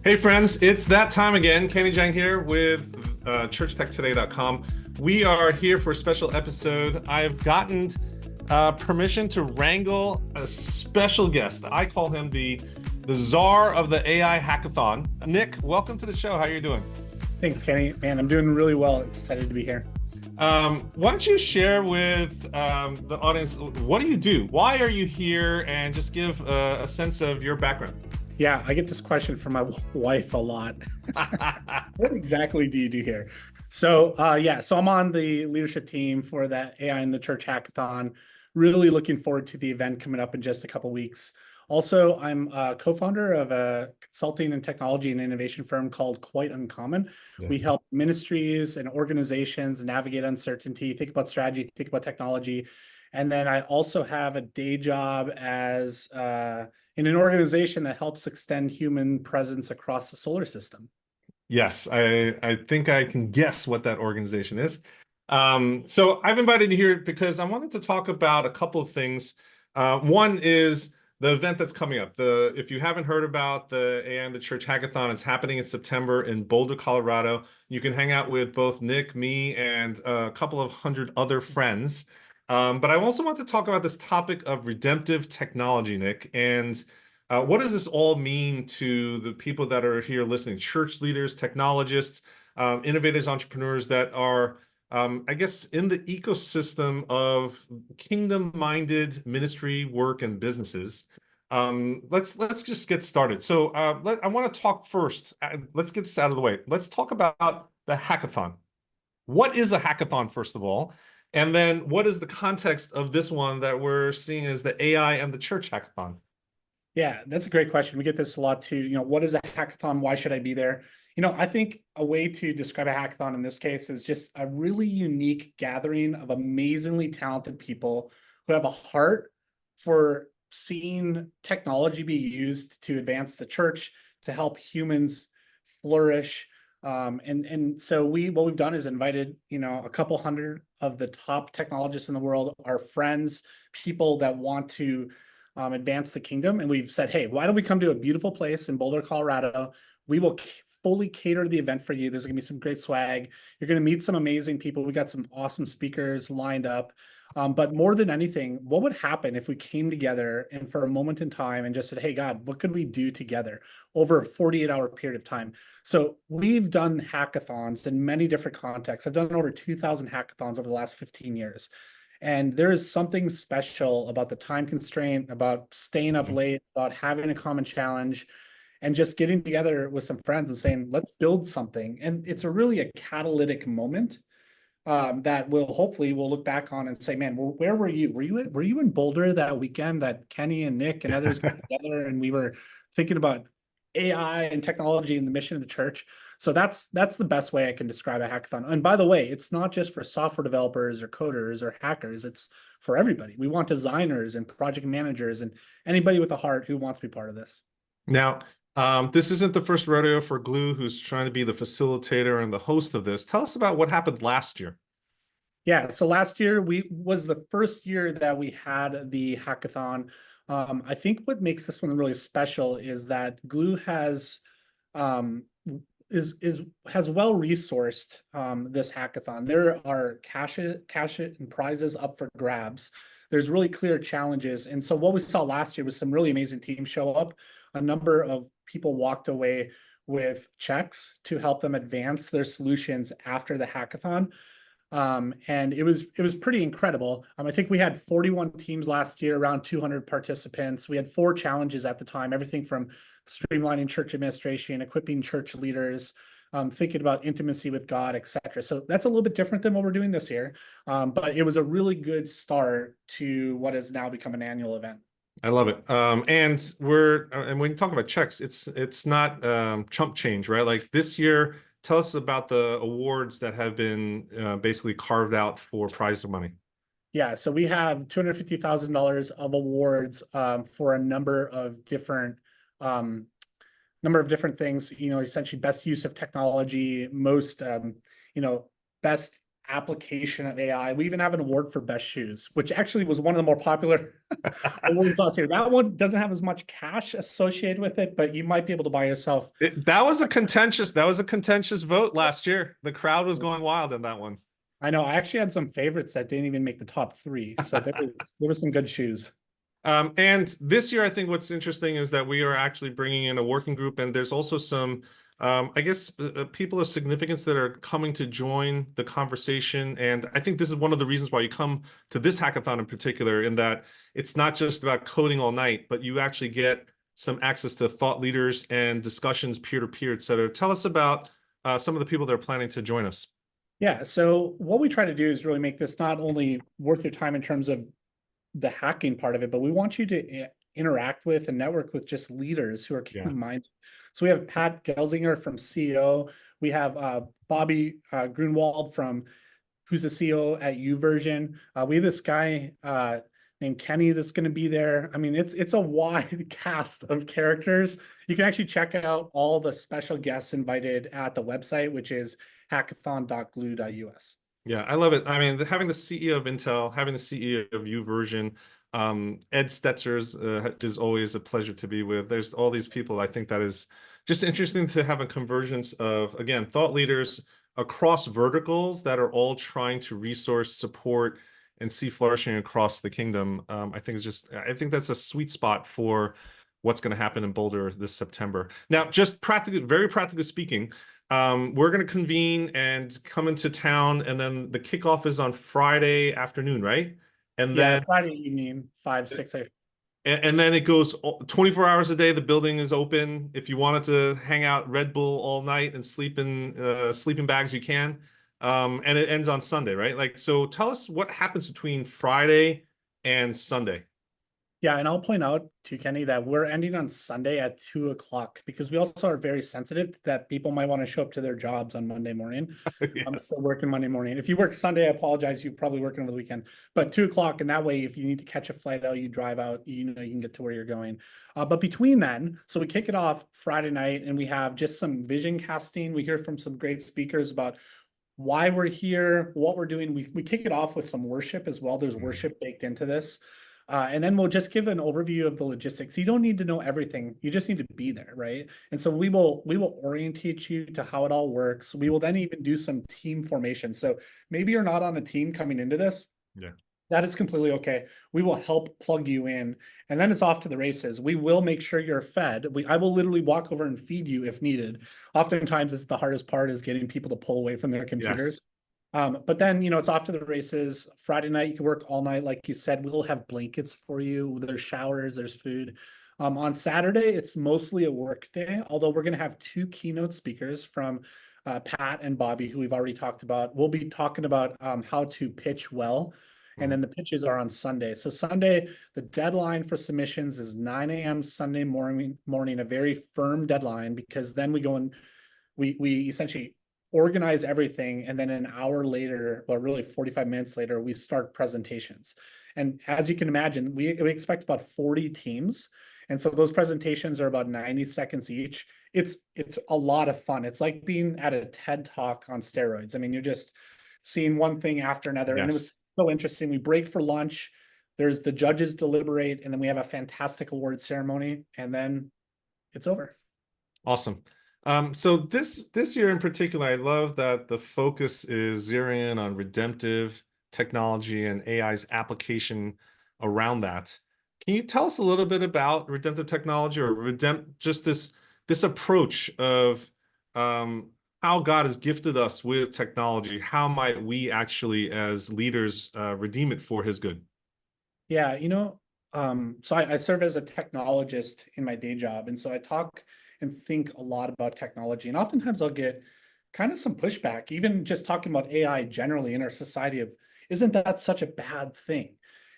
Hey friends, it's that time again. Kenny Jahng here with ChurchTechToday.com. We are here for a special episode. I've gotten permission to wrangle a special guest. I call him the czar of the AI hackathon. Nick, welcome to the show. How are you doing? Thanks, Kenny. Man, I'm doing really well. Excited to be here. Why don't you share with the audience, what do you do? Why are you here? And just give a sense of your background. Yeah, I get this question from my wife a lot. What exactly do you do here? So I'm on the leadership team for the AI in the Church Hackathon. Really looking forward to the event coming up in just a couple weeks. Also, I'm a co-founder of a consulting and technology and innovation firm called Quite Uncommon. Yeah. We help ministries and organizations navigate uncertainty, think about strategy, think about technology. And then I also have a day job as in an organization that helps extend human presence across the solar system. Yes, I think I can guess what that organization is. So I've invited you here because I wanted to talk about a couple of things. One is the event that's coming up. If you haven't heard about the AI and the Church Hackathon, it's happening in September in Boulder, Colorado. You can hang out with both Nick, me, and a couple of hundred other friends. But I also want to talk about this topic of redemptive technology, Nick, and what does this all mean to the people that are here listening? Church leaders, technologists, innovators, entrepreneurs that are, I guess, in the ecosystem of kingdom-minded ministry, work, and businesses. Let's just get started. So I want to talk first. Let's get this out of the way. Let's talk about the hackathon. What is a hackathon, first of all? And then what is the context of this one that we're seeing as the AI and the Church Hackathon? Yeah, that's a great question. We get this a lot too. What is a hackathon? Why should I be there? I think a way to describe a hackathon in this case is just a really unique gathering of amazingly talented people who have a heart for seeing technology be used to advance the church, to help humans flourish. So what we've done is invited, a couple hundred of the top technologists in the world, our friends, people that want to advance the kingdom. And we've said, hey, why don't we come to a beautiful place in Boulder, Colorado? We will fully cater the event for you. There's going to be some great swag. You're going to meet some amazing people. We got some awesome speakers lined up. But more than anything, what would happen if we came together and for a moment in time and just said, hey, God, what could we do together over a 48-hour period of time? So we've done hackathons in many different contexts. I've done over 2,000 hackathons over the last 15 years. And there is something special about the time constraint, about staying up late, about having a common challenge, and just getting together with some friends and saying, let's build something. And it's really a catalytic moment that we'll look back on and say, man, well, where were you? Were you in Boulder that weekend that Kenny and Nick and others got together and we were thinking about AI and technology and the mission of the church? So that's the best way I can describe a hackathon. And by the way, it's not just for software developers or coders or hackers. It's for everybody. We want designers and project managers and anybody with a heart who wants to be part of this. Now, this isn't the first rodeo for Glue, who's trying to be the facilitator and the host of this. Tell us about what happened last year. Yeah, so last year was the first year that we had the hackathon. I think what makes this one really special is that Glue has well resourced this hackathon. There are cash and prizes up for grabs. There's really clear challenges. And so what we saw last year was some really amazing teams show up. A number of people walked away with checks to help them advance their solutions after the hackathon. And it was pretty incredible. I think we had 41 teams last year, around 200 participants. We had 4 challenges at the time, everything from streamlining church administration, equipping church leaders, thinking about intimacy with God, etc. So that's a little bit different than what we're doing this year. But it was a really good start to what has now become an annual event. I love it. And when you talk about checks, it's not chump change, right? Like this year, tell us about the awards that have been basically carved out for prize money. Yeah, so we have $250,000 of awards for a number of different things. Essentially best use of technology, most best application of AI. We even have an award for best shoes, which actually was one of the more popular awards last year. That one doesn't have as much cash associated with it, but you might be able to buy yourself. That was a contentious vote last year. The crowd was going wild in that one. I know I actually had some favorites that didn't even make the top three. So there was some good shoes. And this year, I think what's interesting is that we are actually bringing in a working group, and there's also some, I guess, people of significance that are coming to join the conversation. And I think this is one of the reasons why you come to this hackathon in particular, in that it's not just about coding all night, but you actually get some access to thought leaders and discussions peer-to-peer, et cetera. Tell us about some of the people that are planning to join us. Yeah. So what we try to do is really make this not only worth your time in terms of the hacking part of it, but we want you to interact with and network with just leaders who are Yeah. keen-minded. So we have Pat Gelsinger from CEO. We have Bobby Grunwald who's the CEO at YouVersion. We have this guy named Kenny that's going to be there. I mean, it's a wide cast of characters. You can actually check out all the special guests invited at the website, which is hackathon.glue.us. Yeah, I love it. I mean, having the CEO of Intel, having the CEO of YouVersion, Ed Stetzer's is always a pleasure to be with. There's all these people. I think that is just interesting to have a convergence of, again, thought leaders across verticals that are all trying to resource, support, and see flourishing across the kingdom. I think that's a sweet spot for what's going to happen in Boulder this September. Now, just practically, very practically speaking, we're going to convene and come into town, and then the kickoff is on Friday afternoon, right? And Yeah, then Friday evening, 5, 6. and then it goes 24 hours a day. The building is open. If you wanted to hang out Red Bull all night and sleep in sleeping bags, you can. And it ends on Sunday, right? Like, so tell us what happens between Friday and Sunday. Yeah, and I'll point out to Kenny that we're ending on Sunday at 2 o'clock because we also are very sensitive that people might want to show up to their jobs on Monday morning. I'm Yes. still working Monday morning. If you work Sunday, I apologize. You're probably working over the weekend, but 2 o'clock, and that way, if you need to catch a flight out, you drive out, you can get to where you're going. But between then, so we kick it off Friday night, and we have just some vision casting. We hear from some great speakers about why we're here, what we're doing. We kick it off with some worship as well. There's worship baked into this. And then we'll just give an overview of the logistics. You don't need to know everything. You just need to be there, right? And so we will orientate you to how it all works. We will then even do some team formation. So maybe you're not on a team coming into this. Yeah. That is completely okay. We will help plug you in, and then it's off to the races. We will make sure you're fed. I will literally walk over and feed you if needed. Oftentimes, it's the hardest part is getting people to pull away from their computers. Yes. But then, it's off to the races. Friday night, you can work all night. Like you said, we'll have blankets for you. There's showers, there's food. On Saturday, it's mostly a work day, although we're going to have two keynote speakers from Pat and Bobby, who we've already talked about. We'll be talking about how to pitch well. And then the pitches are on Sunday. So Sunday, the deadline for submissions is 9 a.m. Sunday morning, a very firm deadline, because then we go and we essentially organize everything, and then an hour later, or really 45 minutes later, we start presentations. And as you can imagine, we expect about 40 teams, and so those presentations are about 90 seconds each. It's a lot of fun. It's like being at a TED Talk on steroids. I mean, you're just seeing one thing after another. Yes. And it was so interesting. We break for lunch, there's the judges deliberate, and then we have a fantastic award ceremony, and then it's over. Awesome. So this year in particular, I love that the focus is zeroing in on redemptive technology and AI's application around that. Can you tell us a little bit about redemptive technology, or just this approach of how God has gifted us with technology? How might we actually, as leaders, redeem it for His good? Yeah, so I serve as a technologist in my day job, and so I talk and think a lot about technology, and oftentimes I'll get kind of some pushback, even just talking about AI generally in our society, of isn't that such a bad thing?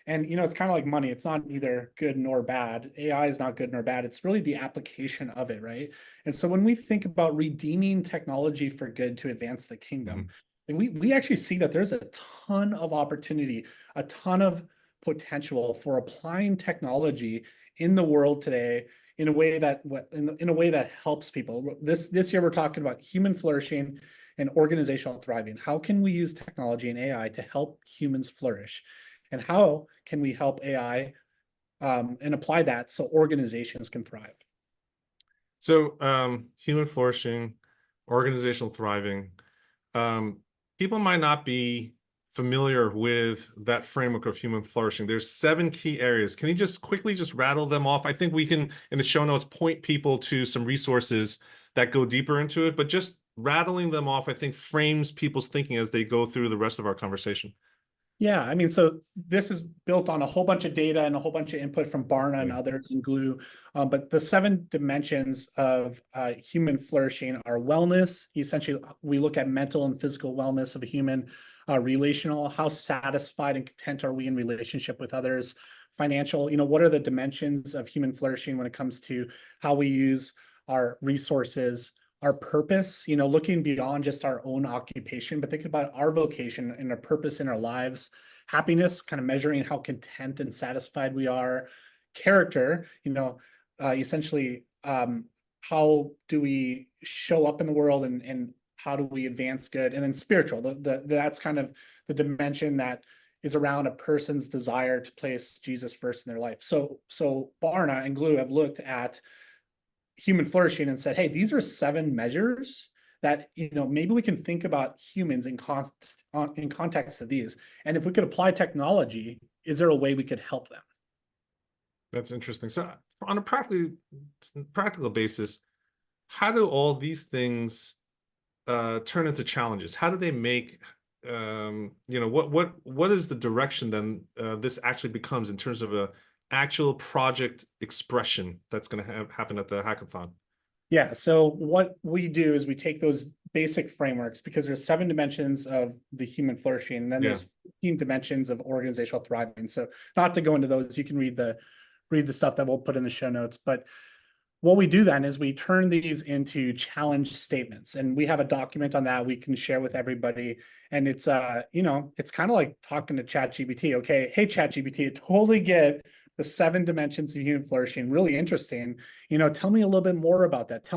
And it's kind of like money. It's not either good nor bad. AI is not good nor bad. It's really the application of it, right? And so when we think about redeeming technology for good to advance the kingdom, and we actually see that there's a ton of opportunity, a ton of potential for applying technology in the world today in a way that helps people. This year we're talking about human flourishing and organizational thriving. How can we use technology and AI to help humans flourish? And how can we help AI and apply that so organizations can thrive? So human flourishing, organizational thriving. Um, People might not be familiar with that framework of human flourishing. There's 7 key areas. Can you just quickly just rattle them off? I think we can, in the show notes, point people to some resources that go deeper into it, but just rattling them off, I think, frames people's thinking as they go through the rest of our conversation. Yeah, I mean, so this is built on a whole bunch of data and a whole bunch of input from Barna and Yeah. others and Glue. But the 7 dimensions of human flourishing are wellness. Essentially, we look at mental and physical wellness of a human, relational, how satisfied and content are we in relationship with others, financial, what are the dimensions of human flourishing when it comes to how we use our resources, our purpose, looking beyond just our own occupation, but thinking about our vocation and our purpose in our lives, happiness, kind of measuring how content and satisfied we are, character, essentially, how do we show up in the world and how do we advance good, and then spiritual, that's kind of the dimension that is around a person's desire to place Jesus first in their life. So Barna and Glue have looked at human flourishing and said, hey, these are 7 measures that maybe we can think about humans in context of these, and if we could apply technology, is there a way we could help them? That's interesting. So on a practical basis, how do all these things turn into challenges? How do they make what is the direction then this actually becomes in terms of a actual project expression that's going to happen at the hackathon? Yeah, so what we do is we take those basic frameworks, because there's 7 dimensions of the human flourishing, and then Yeah. there's 15 dimensions of organizational thriving. So not to go into those, you can read the stuff that we'll put in the show notes. But what we do then is we turn these into challenge statements, and we have a document on that we can share with everybody. And it's it's kind of like talking to ChatGPT. Okay, hey ChatGPT, I totally get the 7 dimensions of human flourishing, really interesting. Tell me a little bit more about that.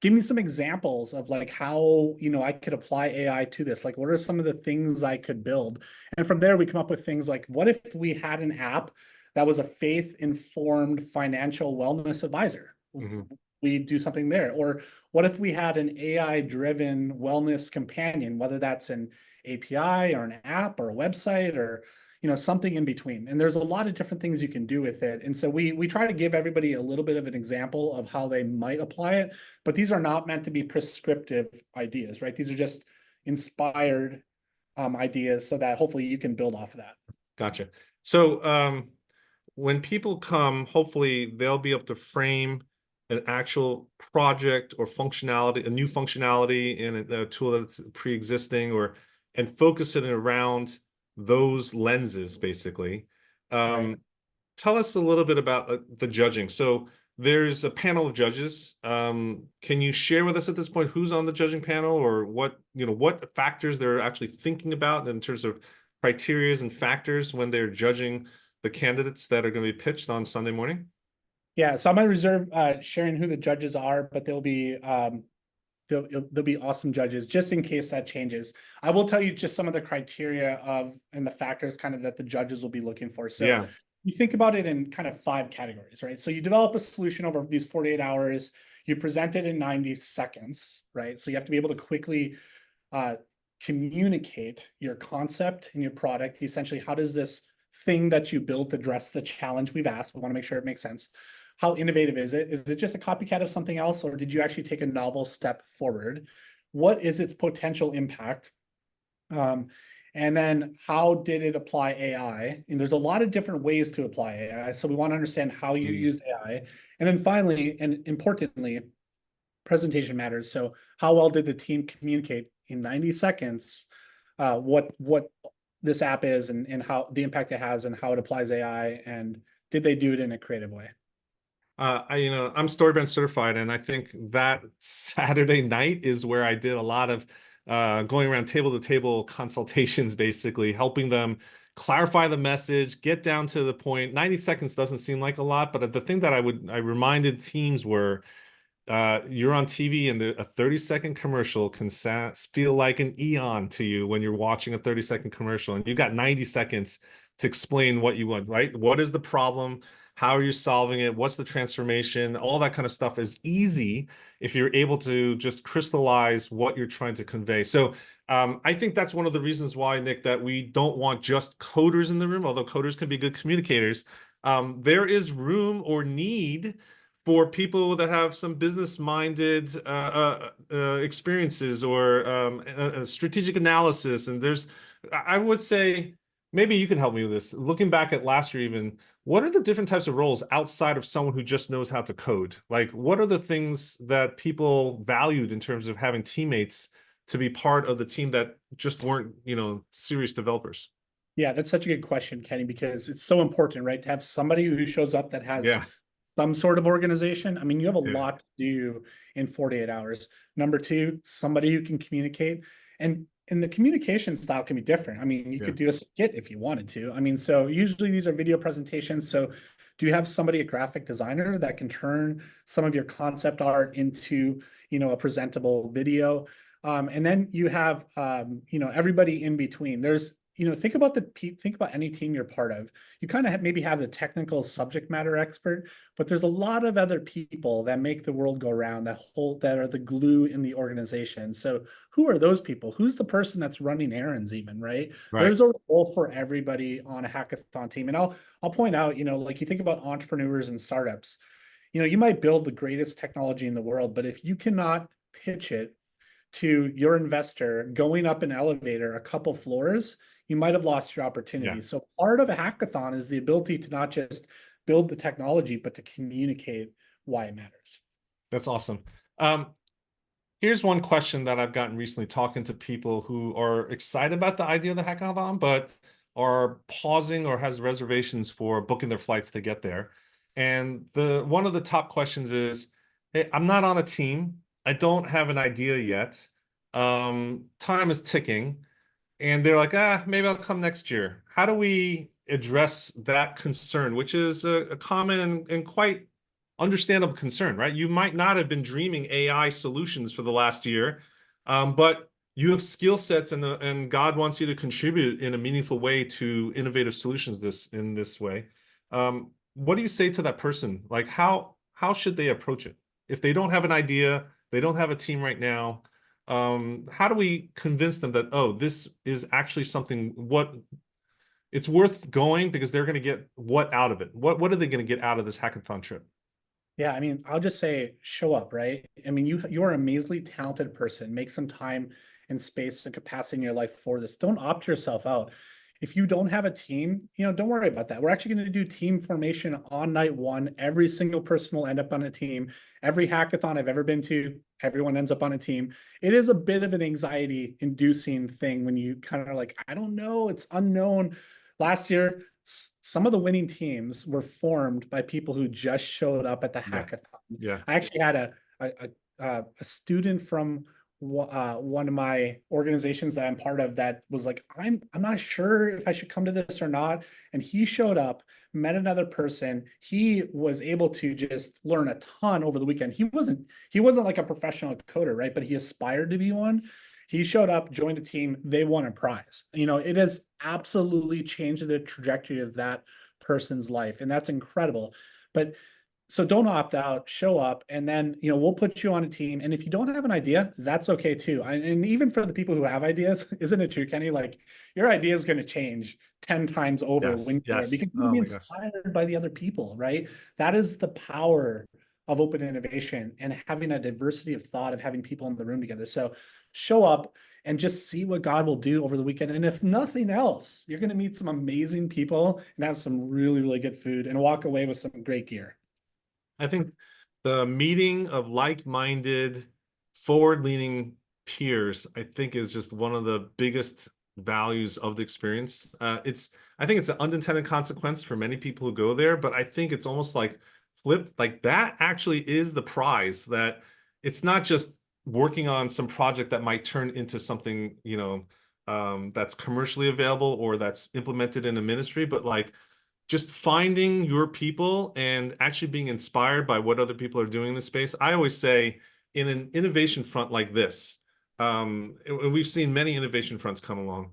Give me some examples of like how I could apply AI to this. Like, what are some of the things I could build? And from there we come up with things like, what if we had an app that was a faith-informed financial wellness advisor? Mm-hmm. We do something there. Or what if we had an AI-driven wellness companion, whether that's an API or an app or a website or something in between? And there's a lot of different things you can do with it. And so we try to give everybody a little bit of an example of how they might apply it, but these are not meant to be prescriptive ideas, right? These are just inspired ideas so that hopefully you can build off of that. Gotcha. So when people come, hopefully they'll be able to frame an actual project or functionality, a new functionality in a tool that's pre-existing, and focus it around those lenses, basically. Right. Tell us a little bit about the judging. So there's a panel of judges. Can you share with us at this point who's on the judging panel, or what factors they're actually thinking about in terms of criterias and factors when they're judging the candidates that are going to be pitched on Sunday morning? Yeah, so I'm gonna reserve sharing who the judges are, but they'll be awesome judges just in case that changes. I will tell you just some of the criteria and the factors kind of that the judges will be looking for. So Yeah. you think about it in kind of 5 categories, right? So you develop a solution over these 48 hours, you present it in 90 seconds, right? So you have to be able to quickly communicate your concept and your product. Essentially, how does this thing that you built address the challenge we've asked? We want to make sure it makes sense. How innovative is it? Is it just a copycat of something else, or did you actually take a novel step forward? What is its potential impact? And then how did it apply AI? And there's a lot of different ways to apply AI. So we want to understand how you use AI. And then finally, and importantly, presentation matters. So how well did the team communicate in 90 seconds what this app is and how the impact it has and how it applies AI, and did they do it in a creative way? I'm Storybrand certified, and I think that Saturday night is where I did a lot of going around table to table consultations, basically helping them clarify the message, get down to the point. 90 seconds doesn't seem like a lot, but the thing that I reminded teams were you're on TV and a 30-second commercial can feel like an eon to you when you're watching a 30-second commercial, and you got 90 seconds to explain what you want, right? What is the problem? How are you solving it? What's the transformation? All that kind of stuff is easy if you're able to just crystallize what you're trying to convey. So I think that's one of the reasons why, Nick, that we don't want just coders in the room, although coders can be good communicators. There is room or need for people that have some business-minded experiences or strategic analysis. And I would say, maybe you can help me with this. Looking back at last year even, what are the different types of roles outside of someone who just knows how to code? Like, what are the things that people valued in terms of having teammates to be part of the team that just weren't, serious developers? Yeah, that's such a good question, Kenny, because it's so important, right? To have somebody who shows up that has Yeah, some sort of organization. I mean, you have a yeah, lot to do in 48 hours. Number two, somebody who can communicate. And the communication style can be different. I mean, you yeah. could do a skit if you wanted to. I mean, so usually these are video presentations. So do you have somebody, a graphic designer, that can turn some of your concept art into, a presentable video? And then you have, everybody in between. There's, think about any team you're part of. You kind of maybe have the technical subject matter expert, but there's a lot of other people that make the world go round, that are the glue in the organization. So who are those people? Who's the person that's running errands even, right? Right. There's a role for everybody on a hackathon team. And I'll point out, like you think about entrepreneurs and startups, you might build the greatest technology in the world, but if you cannot pitch it to your investor going up an elevator a couple floors, you might have lost your Yeah, opportunity. So part of a hackathon is the ability to not just build the technology, but to communicate why it matters. that's awesome. Um, Here's one question that I've gotten recently talking to people who are excited about the idea of the hackathon, but are pausing or has reservations for booking their flights to get there. And one of the top questions is, hey, I'm not on a team. I don't have an idea yet. Time is ticking. And they're like, maybe I'll come next year. How do we address that concern, which is a common and quite understandable concern, right? You might not have been dreaming AI solutions for the last year, but you have skill sets and God wants you to contribute in a meaningful way to innovative solutions in this way. What do you say to that person? Like, how should they approach it? If they don't have an idea, they don't have a team right now, how do we convince them that, oh, this is actually something, what it's worth going because they're going to get what out of it? What are they going to get out of this hackathon trip? Yeah, I mean, I'll just say show up, right? I mean, you're an amazingly talented person. Make some time and space and capacity in your life for this. Don't opt yourself out. If you don't have a team, don't worry about that. We're actually going to do team formation on night one. Every single person will end up on a team. Every hackathon I've ever been to, everyone ends up on a team. It is a bit of an anxiety inducing thing when you kind of like, I don't know, it's unknown. Last year, some of the winning teams were formed by people who just showed up at the Yeah, hackathon. yeah, I actually had a student from one of my organizations that I'm part of that was like, I'm not sure if I should come to this or not. And he showed up, met another person. He was able to just learn a ton over the weekend. He wasn't like a professional coder, right? But he aspired to be one. He showed up, joined a team, they won a prize. It has absolutely changed the trajectory of that person's life. And that's incredible. But so don't opt out, show up, and then we'll put you on a team. And if you don't have an idea, that's okay too. And even for the people who have ideas, isn't it true, Kenny? Like your idea is going to change 10 times over yes, when you're there yes. because you're Oh going to my be gosh. inspired by the other people, right? That is the power of open innovation and having a diversity of thought, of having people in the room together. So show up and just see what God will do over the weekend. And if nothing else, you're going to meet some amazing people and have some really, really good food and walk away with some great gear. I think the meeting of like-minded, forward-leaning peers, I think, is just one of the biggest values of the experience. I think it's an unintended consequence for many people who go there, but I think it's almost like flipped. Like that actually is the prize, that it's not just working on some project that might turn into something, that's commercially available or that's implemented in a ministry, but like just finding your people and actually being inspired by what other people are doing in this space. I always say in an innovation front like this, and we've seen many innovation fronts come along.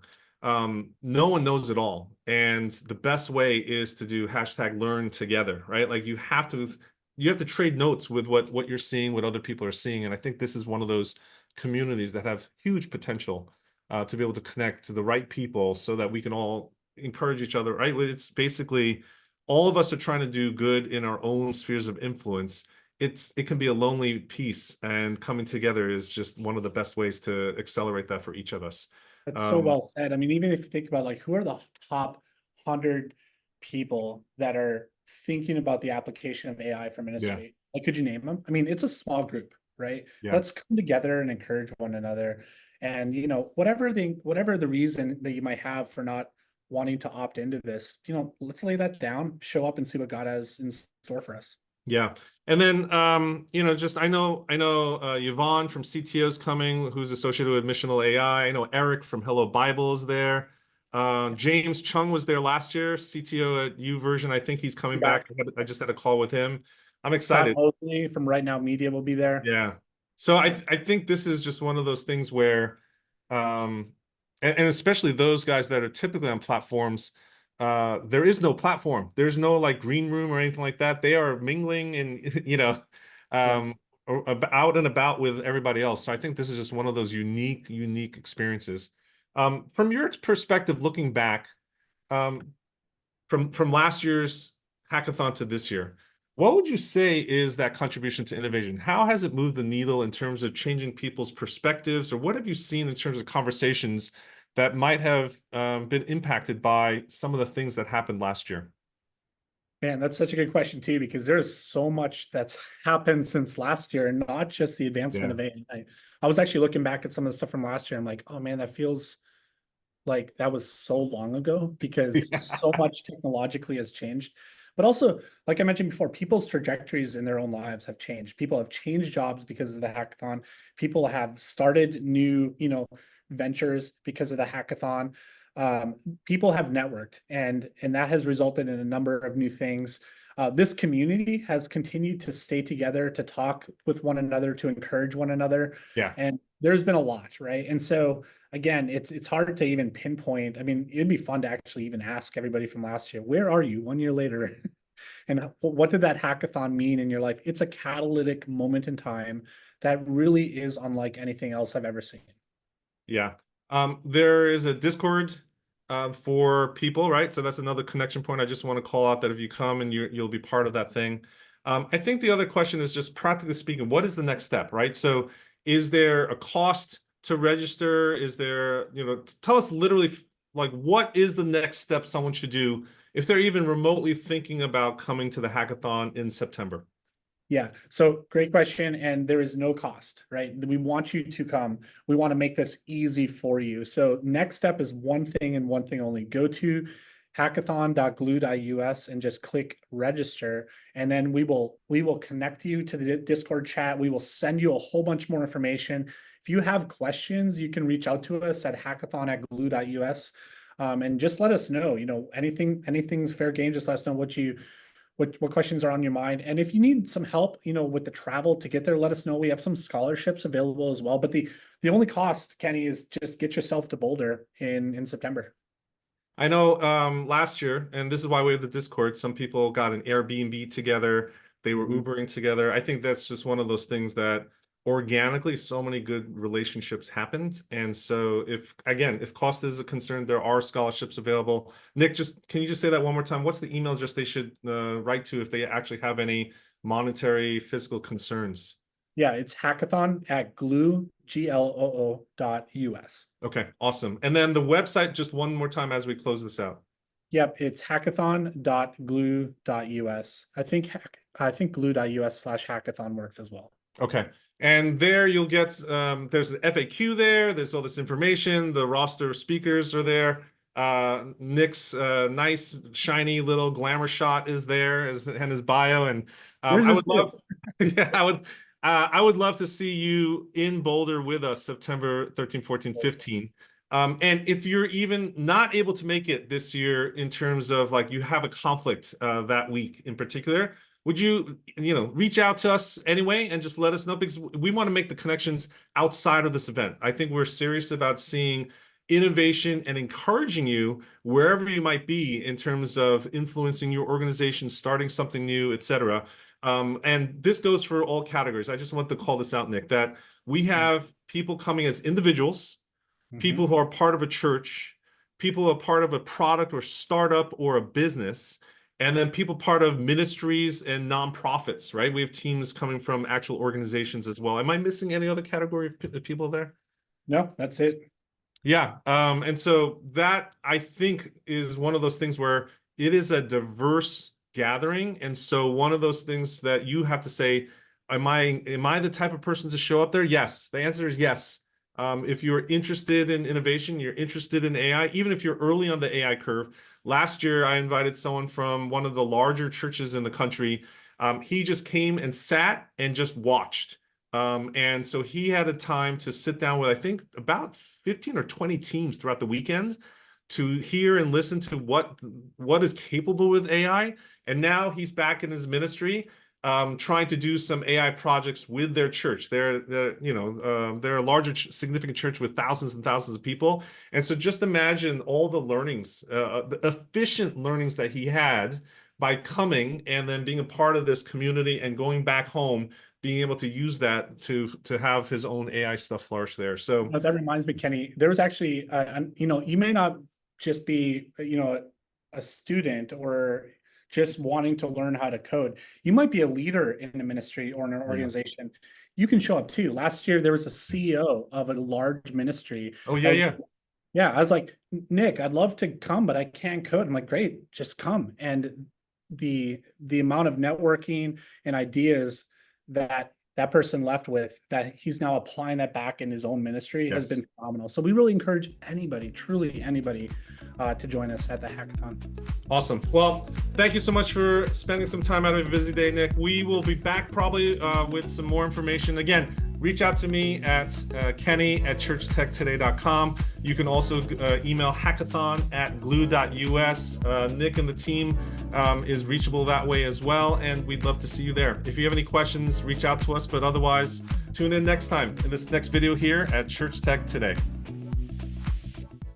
No one knows it all. And the best way is to do hashtag learn together, right? Like you have to trade notes with what you're seeing, what other people are seeing. And I think this is one of those communities that have huge potential to be able to connect to the right people so that we can all encourage each other, right? It's basically all of us are trying to do good in our own spheres of influence. It can be a lonely piece, and coming together is just one of the best ways to accelerate that for each of us. That's so well said. I mean, even if you think about like who are the top 100 people that are thinking about the application of AI for Yeah, ministry, like could you name them? I mean, it's a small group, right? yeah. Let's come together and encourage one another. And whatever the reason that you might have for not wanting to opt into this, let's lay that down, show up and see what God has in store for us. Yeah. And then just I know Yvonne from CTO is coming, who's associated with Missional AI. I know Eric from Hello Bible is there. James Chung was there last year, CTO at YouVersion. I think he's coming back. I just had a call with him. I'm Scott excited. Mosley from Right Now Media will be there. Yeah. So I think this is just one of those things where and especially those guys that are typically on platforms, there is no platform. There's no like green room or anything like that. They are mingling and Yeah. out and about with everybody else. So I think this is just one of those unique experiences. From your perspective, looking back, um, from last year's hackathon to this year, what would you say is that contribution to innovation? How has it moved the needle in terms of changing people's perspectives, or what have you seen in terms of conversations that might have been impacted by some of the things that happened last year? Man, that's such a good question too, because there's so much that's happened since last year, and not just the advancement Yeah. of AI. I was actually looking back at some of the stuff from last year. I'm like, oh man, that feels like that was so long ago because so much technologically has changed. But also, like I mentioned before, people's trajectories in their own lives have changed. People have changed jobs because of the hackathon. People have started new, ventures because of the hackathon. People have networked, and that has resulted in a number of new things. This community has continued to stay together, to talk with one another, to encourage one another, Yeah. and there's been a lot, right? And so again, it's hard to even pinpoint. I mean, it'd be fun to actually even ask everybody from last year, where are you 1 year later? And what did that hackathon mean in your life? It's a catalytic moment in time that really is unlike anything else I've ever seen. Yeah. There is a Discord for people, right? So that's another connection point. I just want to call out that if you come and you'll be part of that thing. I think the other question is just practically speaking, what is the next step, right? So is there a cost to register? Is there, tell us literally like what is the next step someone should do if they're even remotely thinking about coming to the hackathon in September? Yeah. So great question. And there is no cost, right? We want you to come. We want to make this easy for you. So next step is one thing and one thing only. Go to hackathon.glue.us and just click register. And then we will connect you to the Discord chat. We will send you a whole bunch more information. If you have questions, you can reach out to us at hackathon@glue.us. And just let us know, anything's fair game. Just let us know what questions are on your mind. And if you need some help, with the travel to get there, let us know. We have some scholarships available as well. But the only cost, Kenny, is just get yourself to Boulder in September. I know last year, and this is why we have the Discord, some people got an Airbnb together, they were Ubering together. I think that's just one of those things that organically so many good relationships happened. And so if cost is a concern, there are scholarships available. Nick, can you just say that one more time? What's the email address they should write to if they actually have any monetary physical concerns? Yeah, it's hackathon@gloo.us. Okay, awesome. And then the website, just one more time as we close this out. Yep, it's hackathon.glue.us. I think glue.us/hackathon works as well. Okay. And there you'll get, there's an FAQ there. There's all this information. The roster of speakers are there. Nick's nice, shiny little glamour shot is there and his bio. And Yours I is would too. love, yeah, I would love to see you in Boulder with us September 13, 14, 15. And if you're even not able to make it this year in terms of like you have a conflict that week in particular, would you, reach out to us anyway and just let us know, because we want to make the connections outside of this event. I think we're serious about seeing innovation and encouraging you wherever you might be in terms of influencing your organization, starting something new, etc. And this goes for all categories. I just want to call this out, Nick, that we have people coming as individuals, people who are part of a church, people who are part of a product or startup or a business, and then people part of ministries and nonprofits, right? We have teams coming from actual organizations as well. Am I missing any other category of people there? No, that's it. Yeah. And so that, I think, is one of those things where it is a diverse gathering. And so one of those things that you have to say, am I the type of person to show up there? Yes. The answer is yes. If you're interested in innovation, you're interested in AI, even if you're early on the AI curve. Last year, I invited someone from one of the larger churches in the country. He just came and sat and just watched. And so he had a time to sit down with, I think, about 15 or 20 teams throughout the weekend to hear and listen to what is capable with AI. And now he's back in his ministry, trying to do some AI projects with their church. They're a larger, significant church with thousands and thousands of people. And so just imagine all the learnings, the efficient learnings that he had by coming and then being a part of this community and going back home, being able to use that to have his own AI stuff flourish there. So that reminds me, Kenny, there was actually, you may not just be, a student or just wanting to learn how to code. You might be a leader in a ministry or in an organization. You can show up too. Last year, there was a CEO of a large ministry. Oh, yeah. Yeah, I was like, Nick, I'd love to come, but I can't code. I'm like, great, just come. And the amount of networking and ideas that person left with, that he's now applying that back in his own ministry, has been phenomenal. So we really encourage anybody, truly anybody, to join us at the hackathon. Awesome. Well, thank you so much for spending some time out of your busy day, Nick. We will be back probably with some more information. Again, reach out to me at kenny@churchtechtoday.com. You can also email hackathon@glue.us. Nick and the team is reachable that way as well, and we'd love to see you there. If you have any questions, reach out to us, but otherwise, tune in next time in this next video here at Church Tech Today.